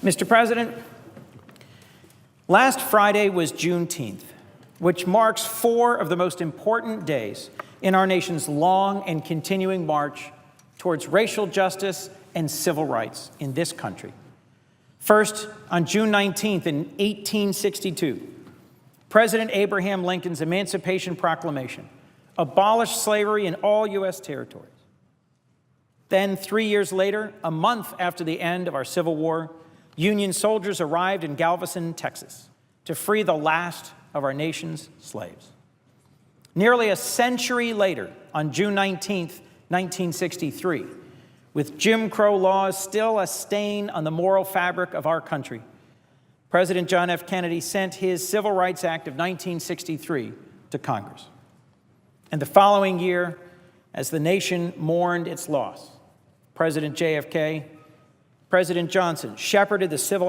Mr. President, last Friday was Juneteenth, which marks 4 of the most important days in our nation's long and continuing march towards racial justice and civil rights in this country. First, on June 19th in 1862, President Abraham Lincoln's Emancipation Proclamation abolished slavery in all U.S. territories. Then, 3 years later, a month after the end of our Civil War, Union soldiers arrived in Galveston, Texas, to free the last of our nation's slaves. Nearly a century later, on June 19th, 1963, with Jim Crow laws still a stain on the moral fabric of our country, President John F. Kennedy sent his Civil Rights Act of 1963 to Congress. And the following year, as the nation mourned its loss, President JFK, President Johnson shepherded the Civil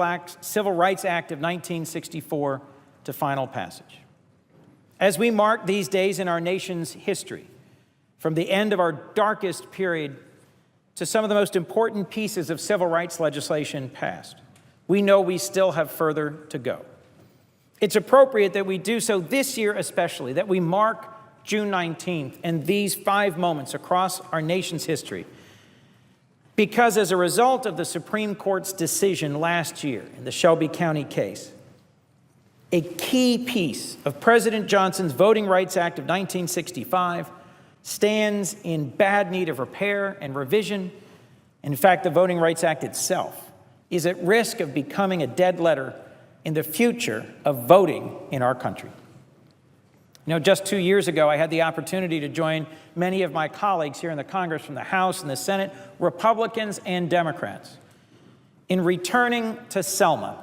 Rights Act of 1964 to final passage. As we mark these days in our nation's history, from the end of our darkest period to some of the most important pieces of civil rights legislation passed, we know we still have further to go. It's appropriate that we do so this year especially, that we mark June 19th and these 5 moments across our nation's history, because as a result of the Supreme Court's decision last year in the Shelby County case, a key piece of President Johnson's Voting Rights Act of 1965 stands in bad need of repair and revision. In fact, the Voting Rights Act itself is at risk of becoming a dead letter in the future of voting in our country. You know, just 2 years ago, I had the opportunity to join many of my colleagues here in the Congress from the House and the Senate, Republicans and Democrats, in returning to Selma,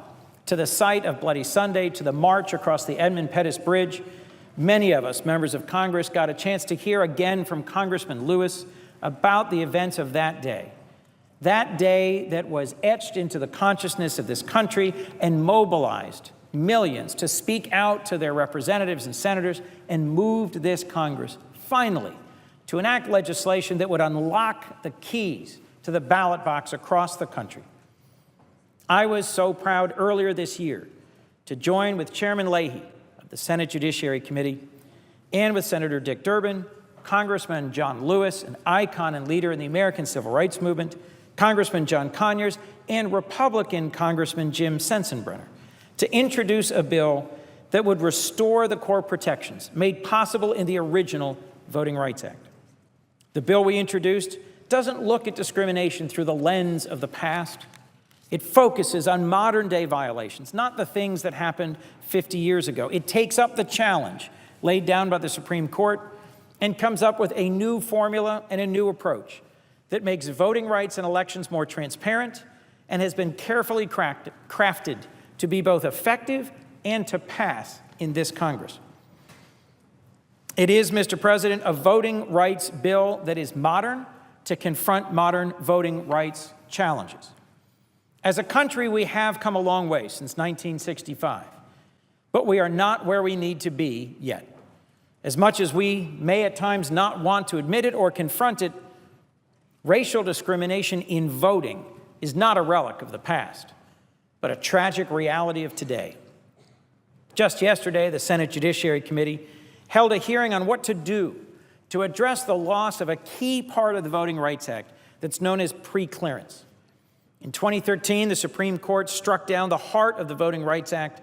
to the site of Bloody Sunday, to the march across the Edmund Pettus Bridge. Many of us, members of Congress, got a chance to hear again from Congressman Lewis about the events of that day that was etched into the consciousness of this country and mobilized millions to speak out to their representatives and senators and moved this Congress, finally, to enact legislation that would unlock the keys to the ballot box across the country. I was so proud earlier this year to join with Chairman Leahy of the Senate Judiciary Committee and with Senator Dick Durbin, Congressman John Lewis, an icon and leader in the American Civil Rights Movement, Congressman John Conyers, and Republican Congressman Jim Sensenbrenner, to introduce a bill that would restore the core protections made possible in the original Voting Rights Act. The bill we introduced doesn't look at discrimination through the lens of the past. It focuses on modern-day violations, not the things that happened 50 years ago. It takes up the challenge laid down by the Supreme Court and comes up with a new formula and a new approach that makes voting rights and elections more transparent and has been carefully crafted to be both effective and to pass in this Congress. It is, Mr. President, a voting rights bill that is modern to confront modern voting rights challenges. As a country, we have come a long way since 1965, but we are not where we need to be yet. As much as we may at times not want to admit it or confront it, racial discrimination in voting is not a relic of the past, but a tragic reality of today. Just yesterday, the Senate Judiciary Committee held a hearing on what to do to address the loss of a key part of the Voting Rights Act that's known as preclearance. In 2013, the Supreme Court struck down the heart of the Voting Rights Act,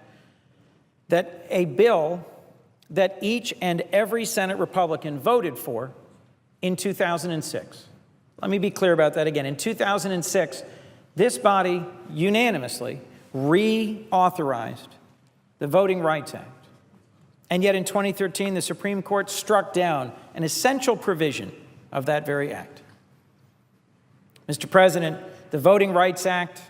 that a bill that each and every Senate Republican voted for in 2006. Let me be clear about that again. In 2006, this body unanimously reauthorized the Voting Rights Act. And yet in 2013, the Supreme Court struck down an essential provision of that very act. Mr. President, the Voting Rights Act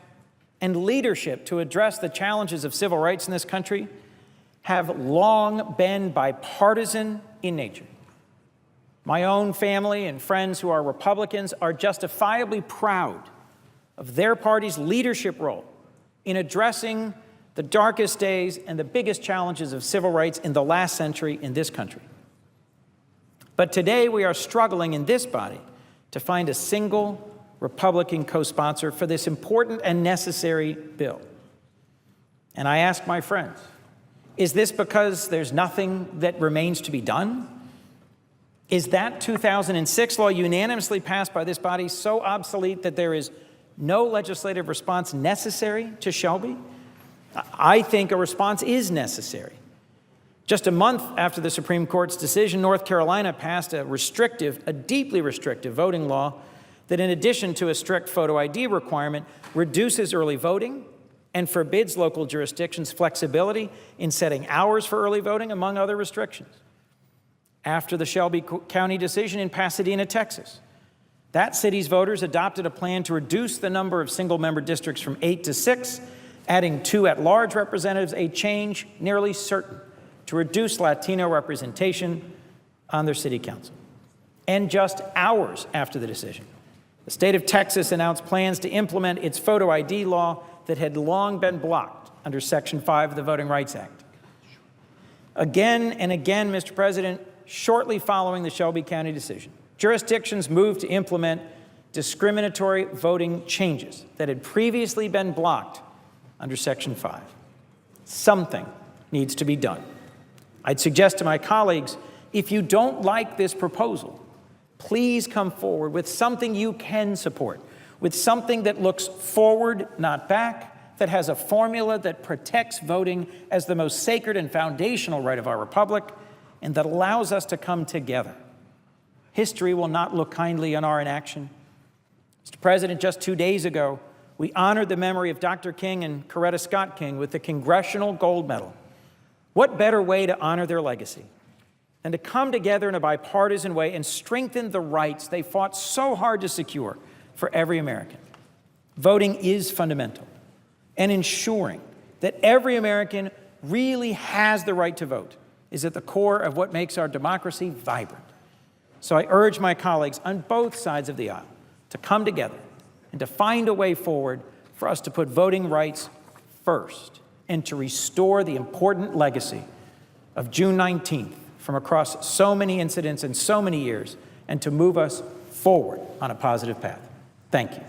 and leadership to address the challenges of civil rights in this country have long been bipartisan in nature. My own family and friends who are Republicans are justifiably proud of their party's leadership role in addressing the darkest days and the biggest challenges of civil rights in the last century in this country. But today we are struggling in this body to find a single Republican co-sponsor for this important and necessary bill. And I ask my friends, is this because there's nothing that remains to be done? Is that 2006 law unanimously passed by this body so obsolete that there is no legislative response necessary to Shelby? I think a response is necessary. Just a month after the Supreme Court's decision, North Carolina passed a deeply restrictive voting law that, in addition to a strict photo ID requirement, reduces early voting and forbids local jurisdictions flexibility in setting hours for early voting, among other restrictions. After the Shelby County decision in Pasadena, Texas, that city's voters adopted a plan to reduce the number of single-member districts from 8 to 6, adding 2 at-large representatives, a change nearly certain to reduce Latino representation on their city council. And just hours after the decision, the state of Texas announced plans to implement its photo ID law that had long been blocked under Section 5 of the Voting Rights Act. Again and again, Mr. President, shortly following the Shelby County decision, jurisdictions moved to implement discriminatory voting changes that had previously been blocked under Section 5. Something needs to be done. I'd suggest to my colleagues, if you don't like this proposal, please come forward with something you can support, with something that looks forward, not back, that has a formula that protects voting as the most sacred and foundational right of our republic, and that allows us to come together. History will not look kindly on our inaction. Mr. President, just 2 days ago, we honored the memory of Dr. King and Coretta Scott King with the Congressional Gold Medal. What better way to honor their legacy than to come together in a bipartisan way and strengthen the rights they fought so hard to secure for every American? Voting is fundamental, and ensuring that every American really has the right to vote is at the core of what makes our democracy vibrant. So I urge my colleagues on both sides of the aisle to come together and to find a way forward for us to put voting rights first and to restore the important legacy of June 19th from across so many incidents and so many years, and to move us forward on a positive path. Thank you.